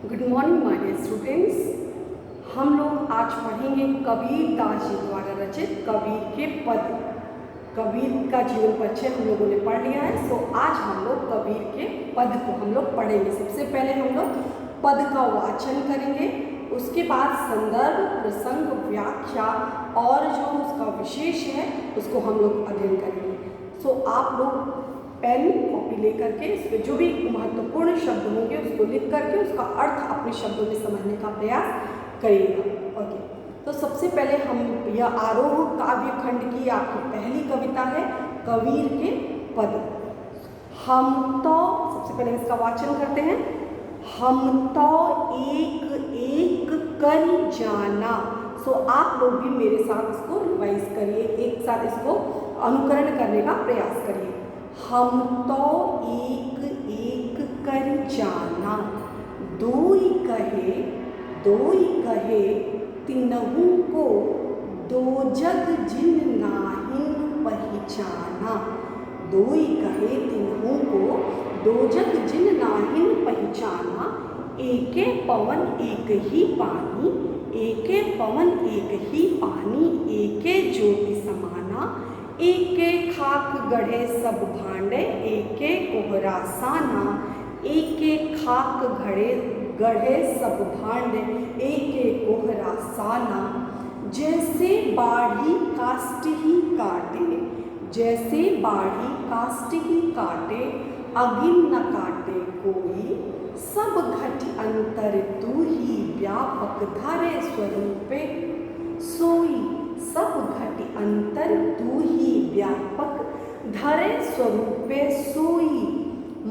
Good morning my dear students. हम लोग आज पढ़ेंगे कबीर दास जी द्वारा रचित कबीर के पद। कबीर का जीवन परिचय हम लोगों ने पढ़ लिया है, सो आज हम लोग कबीर के पद को हम लोग पढ़ेंगे। सबसे पहले हम लोग पद का वाचन करेंगे, उसके बाद संदर्भ, प्रसंग, व्याख्या और जो उसका विशेष है उसको हम लोग अध्ययन करेंगे। सो आप लोग पेन कॉपी लेकर के इस पर जो भी महत्वपूर्ण शब्द होंगे उसको लिख करके उसका अर्थ अपने शब्दों में समझने का प्रयास करिएगा। ओके, तो सबसे पहले हम यह आरोह काव्य खंड की आपकी पहली कविता है कबीर के पद। हम तो सबसे पहले इसका वाचन करते हैं। हम तो एक एक कर जाना। सो आप लोग भी मेरे साथ इसको रिवाइज करिए, एक साथ इसको अनुकरण करने का प्रयास करिए। हम तो एक एक कर जाना, दोई कहे तिनहु को, दो जग जिन नाहिन पहचाना। दोई कहे तिनहु को, दो जग जिन नाहिन पहचाना। एके पवन एक ही पानी, एके पवन एक ही पानी, एके ज्योति समाना। एके खाक गढ़े सब भांडे, एके कोहरा साना। एके खाक गढ़े सब भांडे, एके कोहरा साना। जैसे बाढ़ी काष्ठ ही काटे, जैसे बाढ़ी काष्ठ ही काटे, अगिन न काटे कोई। सब घट अंतर तू ही व्यापक धारे स्वरूपे सोई। सब घट अंतर तू ही व्यापक धरे स्वरूपे सोई।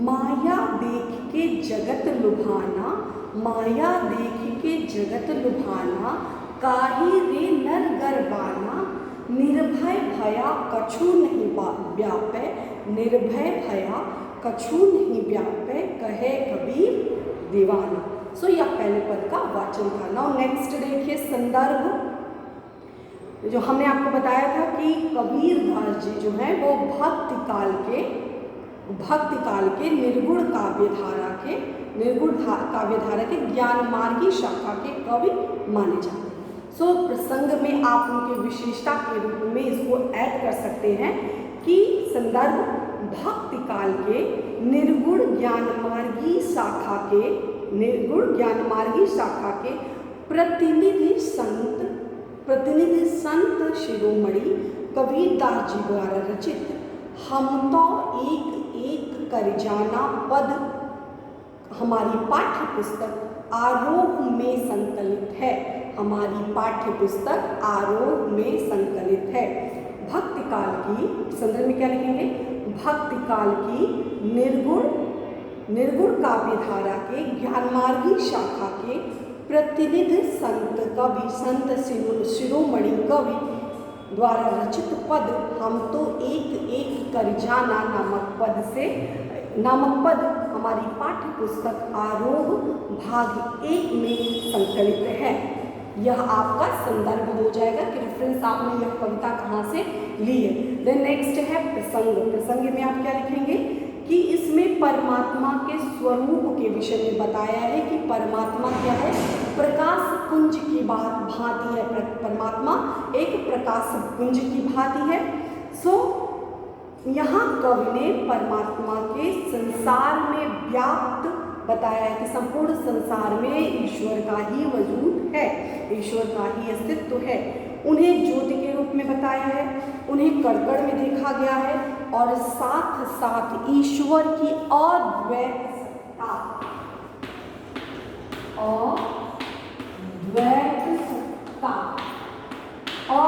माया देख के जगत लुभाना, माया देख के जगत लुभाना। काहे रे नर गरबाना, निर्भय भया कछु नहीं व्यापे, निर्भय भया कछु नहीं व्यापे, कहे कबीर दीवाना। सो यह पहले पद का वाचन था। नाउ नेक्स्ट देखिए संदर्भ। जो हमने आपको बताया था कि कबीर दास जी जो हैं वो भक्ति काल के निर्गुण काव्यधारा के ज्ञान मार्गी शाखा के कवि माने जाते हैं। सो प्रसंग में आप उनके विशेषता के रूप में इसको ऐड कर सकते हैं कि संदर्भ भक्ति काल के निर्गुण ज्ञान मार्गी शाखा के प्रतिनिधि संत शिरोमणि कबीर दास जी द्वारा रचित हम तो एक एक कर जाना पद हमारी पाठ्य पुस्तक आरोह में संकलित है। हमारी पाठ्य पुस्तक आरोह में संकलित है। भक्ति काल की संदर्भ में क्या लिखेंगे? भक्ति काल की निर्गुण काव्यधारा के ज्ञानमार्गी शाखा के प्रतिनिधि संत शिरोमणि कवि द्वारा रचित पद हम तो एक एक कर जाना नामक पद हमारी पाठ्य पुस्तक आरोह भाग 1 में संकलित है। यह आपका संदर्भ हो जाएगा कि रेफरेंस आपने यह कविता कहाँ से ली है। देन नेक्स्ट है प्रसंग। प्रसंग में आप क्या लिखेंगे कि इसमें परमात्मा के स्वरूप के विषय में बताया है कि परमात्मा क्या है? प्रकाश पुंज की भांति है। परमात्मा एक प्रकाश पुंज की भांति है। सो यहाँ कवि ने परमात्मा के संसार में व्याप्त बताया है कि संपूर्ण संसार में ईश्वर का ही वजूद है, ईश्वर का ही अस्तित्व है। उन्हें ज्योति के रूप में बताया है, उन्हें कड़कड़ में देखा गया है और साथ साथ ईश्वर की अद्वैत सत्ता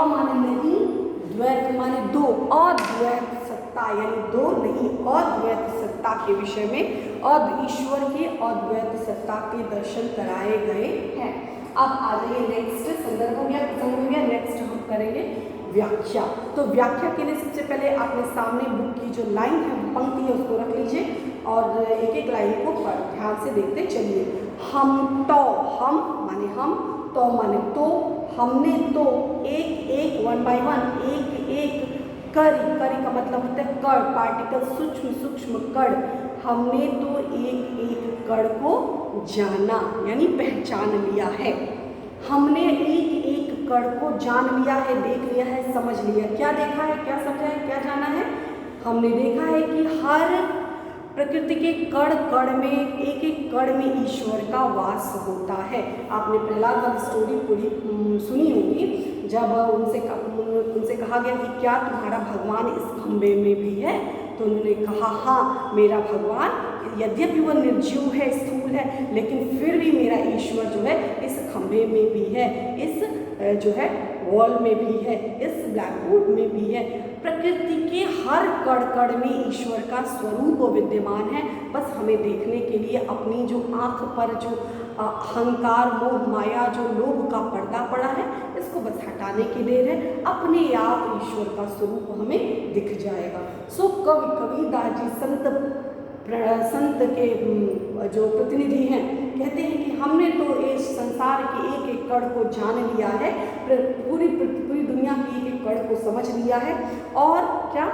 माने नहीं, द्वैत माने दो, अद्वैत सत्ता यानी दो नहीं, अद्वैत सत्ता के विषय में ईश्वर के अद्वैत सत्ता के दर्शन कराए गए हैं। अब आ जाइए नेक्स्ट संदर्भ हो गया, प्रसंग हो गया। नेक्स्ट हम करेंगे व्याख्या। तो व्याख्या के लिए सबसे पहले आपने सामने बुक की जो लाइन है, पंक्ति है, उसको रख लीजिए और एक एक लाइन को ध्यान से देखते चलिए। हम तो, हम माने हम, तो माने तो, हमने तो एक एक 1 by 1 एक एक करी का मतलब होता है कण, पार्टिकल सूक्ष्म कण। हमने तो एक एक कण को जाना, यानी पहचान लिया है। हमने एक एक कण को जान लिया है, देख लिया है, समझ लिया। क्या देखा है, क्या समझा है, क्या जाना है? हमने देखा है कि हर प्रकृति के कण कण में, एक एक कण में ईश्वर का वास होता है। आपने प्रहलाद वाली स्टोरी पूरी सुनी होगी, जब उनसे कहा गया कि क्या तुम्हारा भगवान इस खंबे में भी है? तो उन्होंने कहा हाँ, मेरा भगवान यद्यपि वह निर्जीव है, स्थूल है, लेकिन फिर भी मेरा ईश्वर जो है इस खंबे में भी है, इस जो है वॉल में भी है, इस ब्लैक बोर्ड में भी है। प्रकृति के हर कण कण में ईश्वर का स्वरूप विद्यमान है। बस हमें देखने के लिए अपनी जो आँख पर जो अहंकार, मोह, माया, जो लोभ का पर्दा पड़ा है, इसको बस हटाने की देर है। अपने आप ईश्वर का स्वरूप हमें दिख जाएगा। सो कबीरदास जी संत के जो प्रतिनिधि हैं, कहते हैं कि हमने तो इस संसार के एक एक कण को जान लिया है, पूरी दुनिया की एक एक कण को समझ लिया है। और क्या,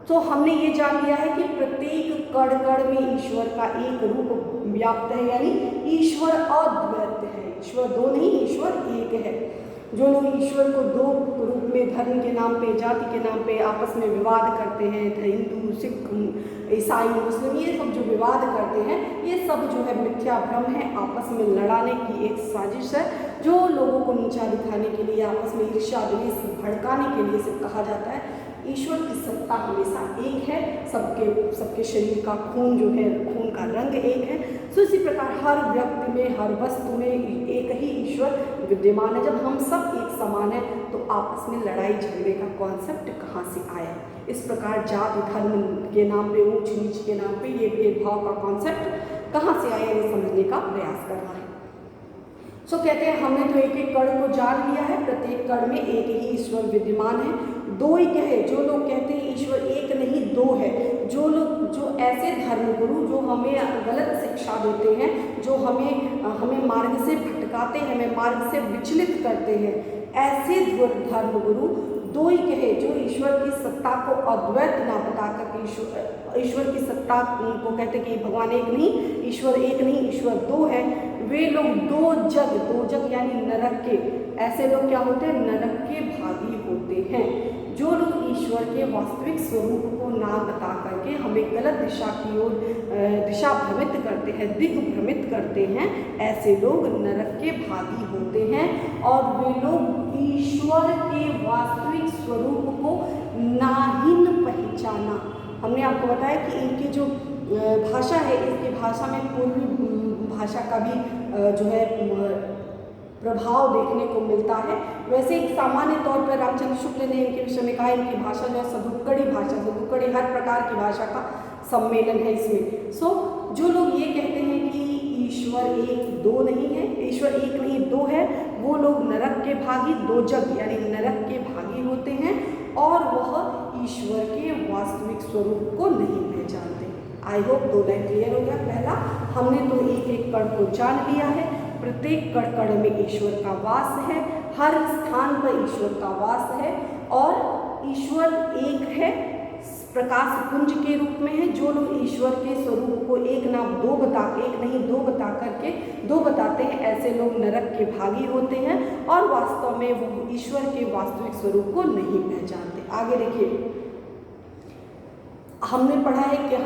तो हमने ये जान लिया है कि प्रत्येक कण कण में ईश्वर का एक रूप व्याप्त है, यानी ईश्वर अद्वैत है। ईश्वर दो नहीं, ईश्वर एक है। जो लोग ईश्वर को दो रूप में, धर्म के नाम पे, जाति के नाम पे आपस में विवाद करते हैं, हिंदू, सिख, ईसाई, मुस्लिम, ये सब जो विवाद करते हैं, ये सब जो है मिथ्या भ्रम है, आपस में लड़ाने की एक साजिश है। जो लोगों को नीचा दिखाने के लिए, आपस में ईर्ष्या द्वेष भड़काने के लिए सिर्फ कहा जाता है। ईश्वर की सत्ता हमेशा एक है, सबके शरीर का खून जो है, खून का रंग एक है। सो इसी प्रकार हर व्यक्ति में, हर वस्तु में एक ही ईश्वर विद्यमान है। जब हम सब एक समान हैं, तो आपस में लड़ाई झगड़े का कॉन्सेप्ट कहाँ से आया? इस प्रकार जाति धर्म के नाम पे, ऊंच नीच के नाम पे ये भेदभाव का कॉन्सेप्ट कहाँ से आया, ये समझने का प्रयास करना है। सो कहते हैं हमने तो एक एक कण को जान लिया है, प्रत्येक कण में एक ही ईश्वर विद्यमान है। दो ही कहे, जो लोग कहते हैं ईश्वर एक नहीं दो है, जो ऐसे धर्मगुरु जो हमें गलत शिक्षा देते हैं, जो हमें मार्ग से भटकाते हैं, हमें मार्ग से विचलित करते हैं, ऐसे धर्मगुरु दो ही कहे, जो ईश्वर की सत्ता को अद्वैत ना बताकर ईश्वर की सत्ता को कहते कि भगवान एक नहीं, ईश्वर एक नहीं, ईश्वर दो है। वे लोग दो जग यानी नरक के, ऐसे लोग क्या होते हैं? नरक के भागी होते हैं। जो लोग ईश्वर के वास्तविक स्वरूप को ना बता करके हमें गलत दिशा की ओर दिशा भ्रमित करते हैं, दिग्भ्रमित करते हैं, ऐसे लोग नरक के भागी होते हैं। और वे लोग ईश्वर के वास्तविक स्वरूप को नाहीन पहचाना। हमने आपको बताया कि इनकी जो भाषा है, इसकी भाषा में पूर्वी भाषा का भी जो है प्रभाव देखने को मिलता है। वैसे एक सामान्य तौर पर रामचंद्र शुक्ल ने इनके विषय में कहा, इनकी भाषा जो है सदुक्कड़ी भाषा, सदुक्कड़ी हर प्रकार की भाषा का सम्मेलन है इसमें। सो जो लोग ये कहते हैं कि ईश्वर एक दो नहीं है, ईश्वर एक नहीं दो है, वो लोग नरक के भागी, दो जग यानी नरक के भागी होते हैं, और वह ईश्वर के वास्तविक स्वरूप को नहीं पहचानते। आई होप दो लाइन क्लियर हो गया। पहला, हमने तो एक एक कण को जान लिया है, प्रत्येक कण कण में ईश्वर का वास है, हर स्थान पर ईश्वर का वास है, और ईश्वर एक है, प्रकाश पुंज के रूप में है। जो लोग ईश्वर के स्वरूप को एक नहीं दो बता करके दो बताते हैं, ऐसे लोग नरक के भागी होते हैं, और वास्तव में वो ईश्वर के वास्तविक स्वरूप को नहीं पहचानते। आगे देखिए, हमने पढ़ा है कि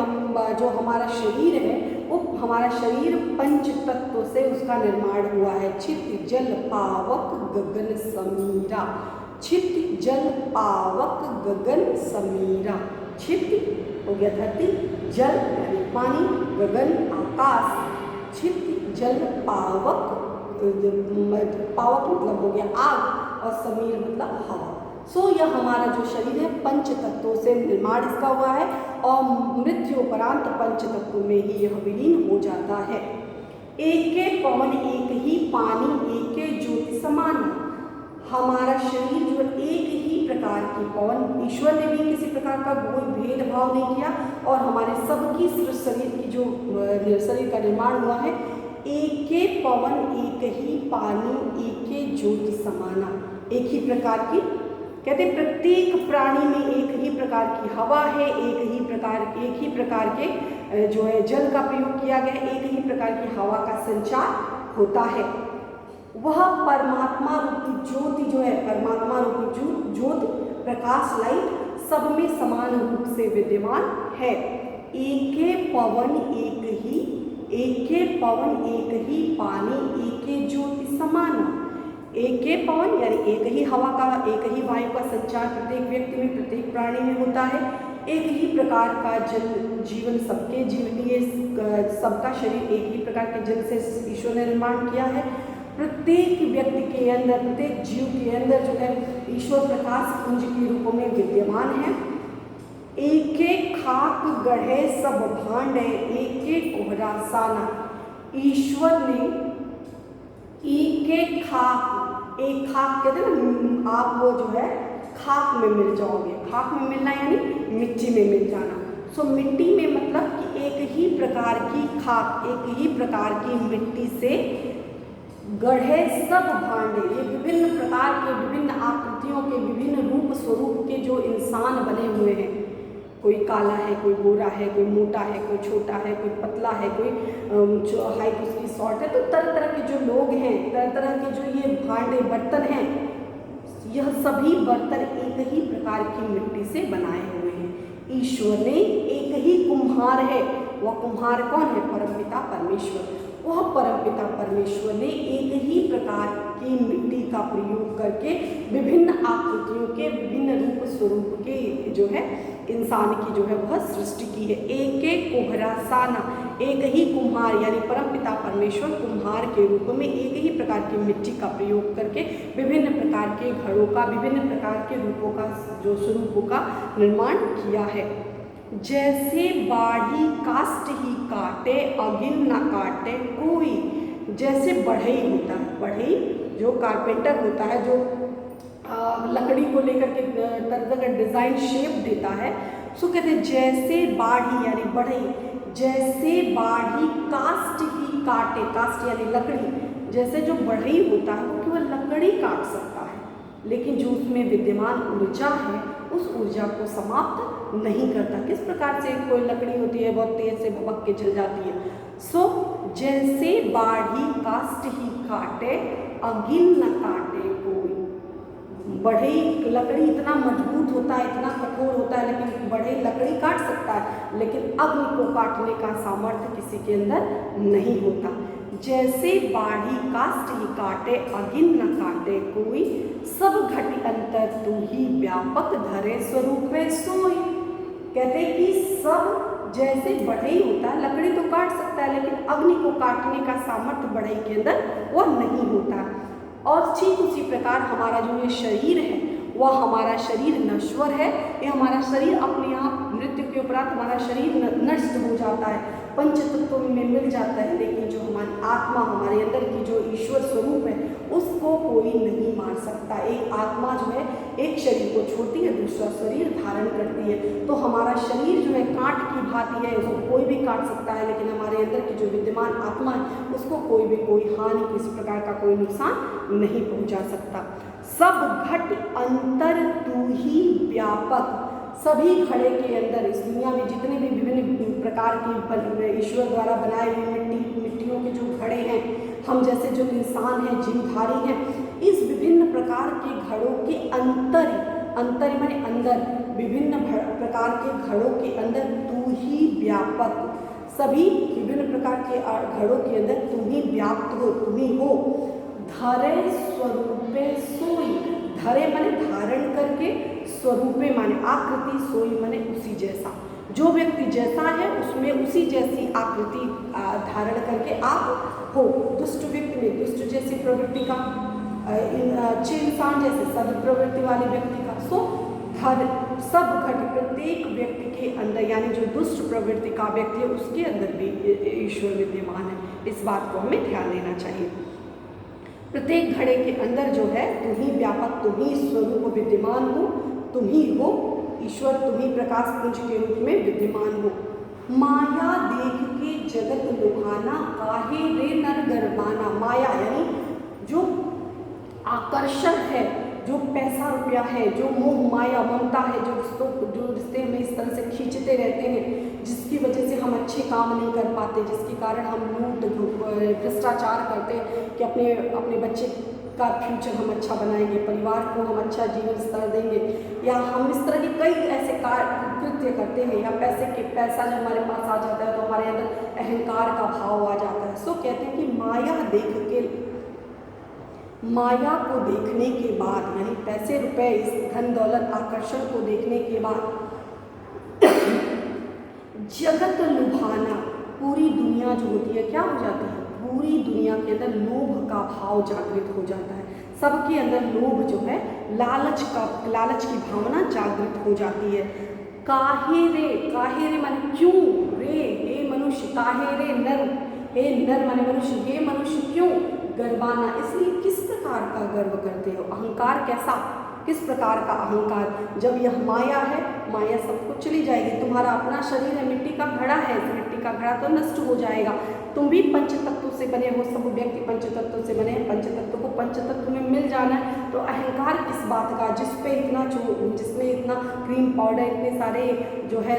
जो हमारा शरीर है, वो हमारा शरीर पंच तत्व से उसका निर्माण हुआ है। छित जल पावक गगन समीरा, छित जल पावक गगन समीरा। छित हो गया धरती, जल यानी पानी, गगन आकाश, छित जल पावक, पावक मतलब हो गया आग, और समीर मतलब हवा। सो यह हमारा जो शरीर है पंच तत्वों से निर्माण इसका हुआ है, और मृत्युपरांत पंच तत्वों में ही यह विलीन हो जाता है। एक के पवन एक ही पानी, एक के ज्योति समान। हमारा शरीर जो एक ही प्रकार की पवन, ईश्वर ने भी किसी प्रकार का कोई भेदभाव नहीं किया, और हमारे सबकी शरीर की जो शरीर का निर्माण हुआ है, एक के पवन एक ही पानी, एक के ज्योति समाना, एक ही प्रकार की। कहते प्रत्येक प्राणी में एक ही प्रकार की हवा है, एक ही प्रकार के जो है जल का प्रयोग किया गया है, एक ही प्रकार की हवा का संचार होता है। वह परमात्मा रूपी ज्योति जो है, परमात्मा रूपी ज्योति प्रकाश लाइट सब में समान रूप से विद्यमान है। एके पवन एक ही पानी एके ज्योति समान। एके पवन यानी एक ही हवा का, एक ही वायु का संचार प्रत्येक व्यक्ति में, प्रत्येक प्राणी में होता है। एक ही प्रकार का जल जीवन सबके जीवन लिए, सबका शरीर एक ही प्रकार के जल से ईश्वर ने निर्माण किया है। प्रत्येक व्यक्ति के अंदर, प्रत्येक जीव के अंदर जो है ईश्वर प्रकाश पुंज के रूप में विद्यमान है। एक एक खाक गढ़े सब भांड है, एक एक कोहरा साना। ईश्वर ने एक एक खाक कहते हैं ना, आप वो जो है खाक में मिल जाओगे। खाक में मिलना यानी मिट्टी में मिल जाना। सो मिट्टी में मतलब कि एक ही प्रकार की खाक, एक ही प्रकार की मिट्टी से गढ़े सब भांडे, ये विभिन्न प्रकार के, विभिन्न आकृतियों के, विभिन्न रूप स्वरूप के जो इंसान बने हुए हैं। कोई काला है, कोई गोरा है, कोई मोटा है, कोई छोटा है, कोई पतला है, कोई जो हाइट उसकी शॉर्ट है। तो तरह तरह के जो लोग हैं, तरह तरह के जो ये भांडे बर्तन हैं, यह सभी बर्तन एक ही प्रकार की मिट्टी से बनाए हुए हैं। ईश्वर ने एक ही कुम्हार है। वह कुम्हार कौन है? परमपिता परमेश्वर। वह परमपिता परमेश्वर ने एक ही प्रकार की मिट्टी का प्रयोग करके विभिन्न आकृतियों के, विभिन्न रूप स्वरूप के जो है इंसान की जो है वह सृष्टि की है। एक एक कोहरा साना, एक ही कुम्हार यानी परमपिता परमेश्वर कुम्हार के रूप में एक ही प्रकार की मिट्टी का प्रयोग करके विभिन्न प्रकार के घड़ों का, विभिन्न प्रकार के रूपों का, जो स्वरूपों का निर्माण किया है। जैसे बाढ़ी काष्ठ ही काटे, अगिन न काटे कोई। जैसे बढ़ई होता है, बढ़ई जो कारपेंटर होता है, जो लकड़ी को लेकर के तरह तरह का डिज़ाइन शेप देता है, सो कहते हैं जैसे बाढ़ी यानी बढ़ई, जैसे बाढ़ी काष्ठ ही काटे, काष्ठ यानी लकड़ी, जैसे जो बढ़ई होता है वो केवल लकड़ी काट सकता है, लेकिन जो उसमें विद्यमान ऊर्जा है उस ऊर्जा को समाप्त नहीं करता। किस प्रकार से कोई लकड़ी होती है बहुत तेज से भभक के जल जाती है। सो जैसे बाढ़ी काष्ठ ही काटे, अगिन न काटे कोई। बढ़ई लकड़ी इतना मजबूत होता है, इतना कठोर होता है, लेकिन बढ़ई लकड़ी काट सकता है, लेकिन अग्नि को काटने का सामर्थ्य किसी के अंदर नहीं होता। जैसे बाढ़ी काष्ठ ही काटे, अगिन न काटे कोई। सब घट अंतर तू ही व्यापक धरे स्वरूप में सोई। कहते हैं कि सब जैसे बढ़ई होता है, लकड़ी तो काट सकता है, लेकिन अग्नि को काटने का सामर्थ्य बढ़ई के अंदर वह नहीं होता। और ठीक उसी प्रकार हमारा जो ये शरीर है, वह हमारा शरीर नश्वर है। ये हमारा शरीर अपने आप मृत्यु के उपरांत हमारा शरीर नष्ट हो जाता है, पंच तत्वों में मिल जाता है, लेकिन जो हमारी आत्मा, हमारे अंदर की जो ईश्वर स्वरूप है, उसको कोई नहीं मार सकता। एक आत्मा जो है एक शरीर को छोड़ती है, दूसरा शरीर धारण करती है। तो हमारा शरीर जो है कांट की भांति है, उसको कोई भी काट सकता है, लेकिन हमारे अंदर की जो विद्यमान आत्मा है उसको कोई भी कोई हानि, किसी प्रकार का कोई नुकसान नहीं पहुंचा सकता। सब घट अंतर तू ही व्यापक। सभी घड़े के अंदर, इस दुनिया में जितने भी विभिन्न प्रकार की ईश्वर द्वारा बनाए हुए मिट्टियों के जो घड़े हैं, हम जैसे जो इंसान हैं, जीवधारी हैं, इस विभिन्न प्रकार के घड़ों के अंतर माने अंदर, विभिन्न प्रकार के घड़ों के अंदर तू ही व्यापक। सभी विभिन्न प्रकार के घड़ों के अंदर तुम ही व्याप्त हो, तुम ही हो। धरे स्वरूपे सोई। धरे माने धारण करके, स्वरूपे माने आकृति, सोई माने उसी जैसा। जो व्यक्ति जैसा है उसमें उसी जैसी आकृति धारण करके आप हो। दुष्ट व्यक्ति में दुष्ट जैसी प्रवृत्ति का, अच्छे इंसान जैसे सद प्रवृत्ति वाले व्यक्ति का। सो धर सब घट प्रत्येक व्यक्ति के अंदर, यानी जो दुष्ट प्रवृत्ति का व्यक्ति है उसके अंदर भी ईश्वर विद्यमान है। इस बात को हमें ध्यान देना चाहिए। प्रत्येक घड़े के अंदर जो है तुम ही व्यापक, तुम ही स्वरूप विद्यमान हो, तुम ही हो ईश्वर, तुम ही प्रकाश पुंज के रूप में विद्यमान हो। माया देख के जगत लुभाना, काहे रे नर गरबाना। माया यानी जो आकर्षण है, जो पैसा रुपया है, जो मोह माया ममता है, जो रिश्ते में इस तरह से खींचते रहते हैं, जिसकी वजह से हम अच्छे काम नहीं कर पाते, जिसके कारण हम लूट भ्रष्टाचार करते हैं कि अपने अपने बच्चे का फ्यूचर हम अच्छा बनाएंगे, परिवार को हम अच्छा जीवन स्तर देंगे, या हम इस तरह के कई ऐसे कृत्य करते हैं, या पैसा जब हमारे पास आ जाता है तो हमारे अंदर अहंकार का भाव आ जाता है। सो कहते हैं कि माया को देखने के बाद, यानी पैसे रुपए इस धन दौलत आकर्षण को देखने के बाद जगत लुभाना, पूरी दुनिया जो होती है क्या हो जाती है, पूरी दुनिया के अंदर लोभ का भाव जागृत हो जाता है। सबके अंदर लोभ जो है, लालच की भावना जागृत हो जाती है। काहे रे माने क्यों, रे हे मनुष्य, काहे रे नर, हे नर माने मनुष्य, हे मनुष्य क्यों गर्वाना, इसलिए किस प्रकार का गर्व करते हो, अहंकार कैसा, किस प्रकार का अहंकार। जब यह माया है, माया सब कुछ चली जाएगी। तुम्हारा अपना शरीर है, मिट्टी का घड़ा है, तो मिट्टी का घड़ा तो नष्ट हो जाएगा। तुम भी पंच तत्वों से बने हो, सब व्यक्ति पंच तत्वों से बने हैं, पंच तत्व को पंच तत्व में मिल जाना है। तो अहंकार किस बात का, जिसमें इतना क्रीम पाउडर, इतने सारे जो है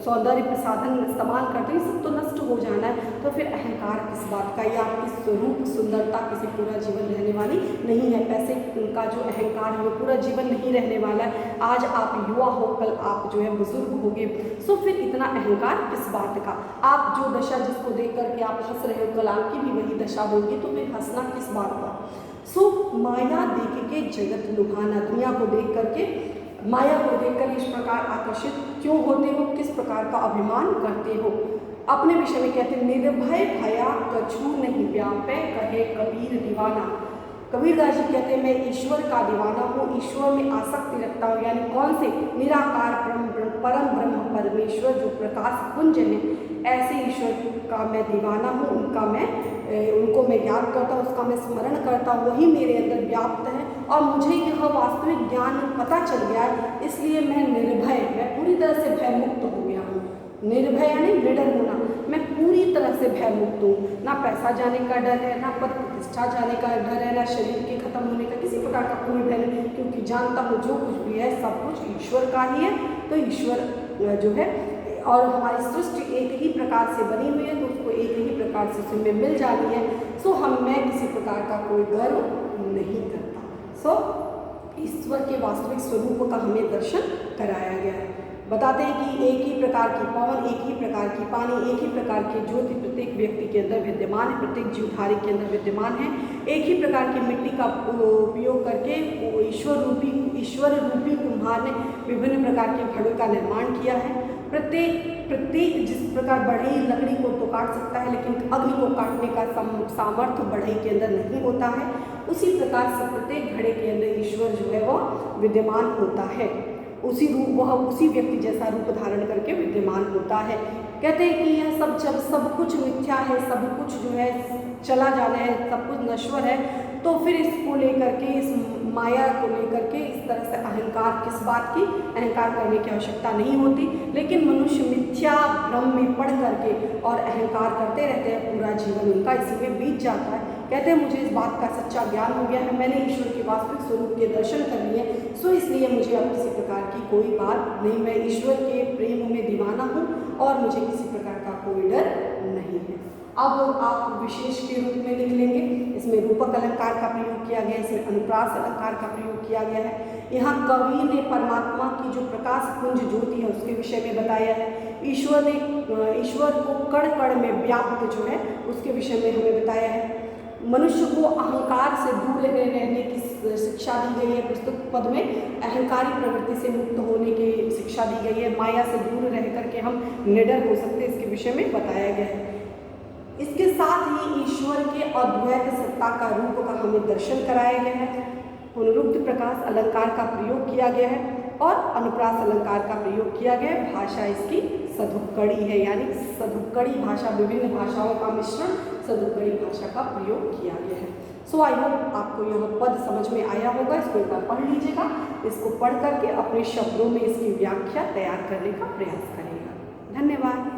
सौंदर्य प्रसाधन इस्तेमाल करते हैं, सब तो नष्ट हो जाना है। तो फिर अहंकार किस बात का, या आपकी स्वरूप सुंदरता किसी पूरा जीवन रहने वाली नहीं है। पैसे का जो अहंकार है वो पूरा जीवन नहीं रहने वाला है। आज आप युवा हो, कल आप जो है बुजुर्ग होगे। सो फिर इतना अहंकार किस बात का। आप जो दशा जिसको देख करके आप हंस रहे हो, कल आपकी भी वही दशा होगी, तो फिर हंसना किस बात का। सो माया देख के जगत लुभाना, दुनिया को देख करके, माया को देखकर इस प्रकार आकर्षित क्यों होते हो, किस प्रकार का अभिमान करते हो। अपने विषय में कहते हैं, निर्भय भया कछु नहीं व्यापे, कहे कबीर दीवाना। कबीरदास जी कहते हैं, मैं ईश्वर का दीवाना हूँ, ईश्वर में आसक्ति रखता हूँ। यानी कौन से, निराकार परम ब्रह्म परमेश्वर जो प्रकाश पुंज है, ऐसे ईश्वर का मैं दीवाना हूँ। उनको मैं याद करता हूँ, उसका मैं स्मरण करता हूँ, वही मेरे अंदर व्याप्त है। और मुझे यह वास्तविक ज्ञान पता चल गया है, इसलिए मैं निर्भय, मैं पूरी तरह से भयमुक्त हो गया हूँ। निर्भय यानी निडर होना, मैं पूरी तरह से भयमुक्त हूँ। ना पैसा जाने का डर है, ना पद प्रतिष्ठा जाने का डर है, ना शरीर के खत्म होने का किसी प्रकार का कोई भय नहीं, क्योंकि जानता हूँ जो कुछ भी है सब कुछ ईश्वर का ही है। तो ईश्वर जो है, और हमारी सृष्टि एक ही प्रकार से बनी हुई है, तो उसको एक ही प्रकार से उसमें मिल जाती है। सो मैं किसी प्रकार का कोई गर्व नहीं करता। सो ईश्वर के वास्तविक स्वरूप का हमें दर्शन कराया गया है। बताते हैं कि एक ही प्रकार की पवन, एक ही प्रकार की पानी, एक ही प्रकार की ज्योति प्रत्येक व्यक्ति के अंदर विद्यमान है, प्रत्येक जीवधारी के अंदर विद्यमान है। एक ही प्रकार की मिट्टी का उपयोग करके ईश्वर रूपी कुम्हार ने विभिन्न प्रकार के घड़ों का निर्माण किया है। प्रत्येक जिस प्रकार बढ़ई लकड़ी को तो काट सकता है, लेकिन अग्नि को काटने का सामर्थ्य बढ़ई के अंदर नहीं होता है। उसी प्रकार से प्रत्येक घड़े के अंदर ईश्वर जो है वह विद्यमान होता है। वह उसी व्यक्ति जैसा रूप धारण करके विद्यमान होता है। कहते हैं कि यह सब कुछ मिथ्या है, सब कुछ जो है चला जाना है, सब कुछ नश्वर है। तो फिर इसको लेकर के, इस माया को लेकर के इस तरह से अहंकार किस बात की, अहंकार करने की आवश्यकता नहीं होती। लेकिन मनुष्य मिथ्या भ्रम में पड़ करके और अहंकार करते रहते हैं, पूरा जीवन उनका इसी में बीत जाता है। कहते हैं मुझे इस बात का सच्चा ज्ञान हो गया है, मैंने ईश्वर के वास्तविक स्वरूप के दर्शन कर लिए, सो इसलिए मुझे अब किसी प्रकार की कोई बात नहीं, मैं ईश्वर के प्रेम में दीवाना हूँ और मुझे किसी प्रकार का कोई डर नहीं है। अब आप विशेष के रूप में लिख लेंगे। इसमें रूपक अलंकार का प्रयोग किया गया है, इसमें अनुप्रास अलंकार का प्रयोग किया गया है। यहाँ कवि ने परमात्मा की जो प्रकाश पुंज ज्योति है उसके विषय में बताया है। ईश्वर को कण कण में व्याप्त जो है उसके विषय में हमें बताया है। मनुष्य को अहंकार से दूर रहने की शिक्षा दी गई है। पुस्तक पद में अहंकारी प्रवृत्ति से मुक्त होने की शिक्षा दी गई है। माया से दूर रह करके हम निडर हो सकते हैं, इसके विषय में बताया गया है। इसके साथ ही ईश्वर के अद्वैत सत्ता का रूप का हमें दर्शन कराया गया है। पुनरुक्त प्रकाश अलंकार का प्रयोग किया गया है और अनुप्रास अलंकार का प्रयोग किया गया है। भाषा इसकी सधुक्कड़ी है, यानी सधुक्कड़ी भाषा, विभिन्न भाषाओं का मिश्रण सधुक्कड़ी भाषा का प्रयोग किया गया है। सो आई होप आपको यह पद समझ में आया होगा। इसको एक बार पढ़ लीजिएगा। इसको पढ़ करके अपने शब्दों में इसकी व्याख्या तैयार करने का प्रयास करिएगा। धन्यवाद।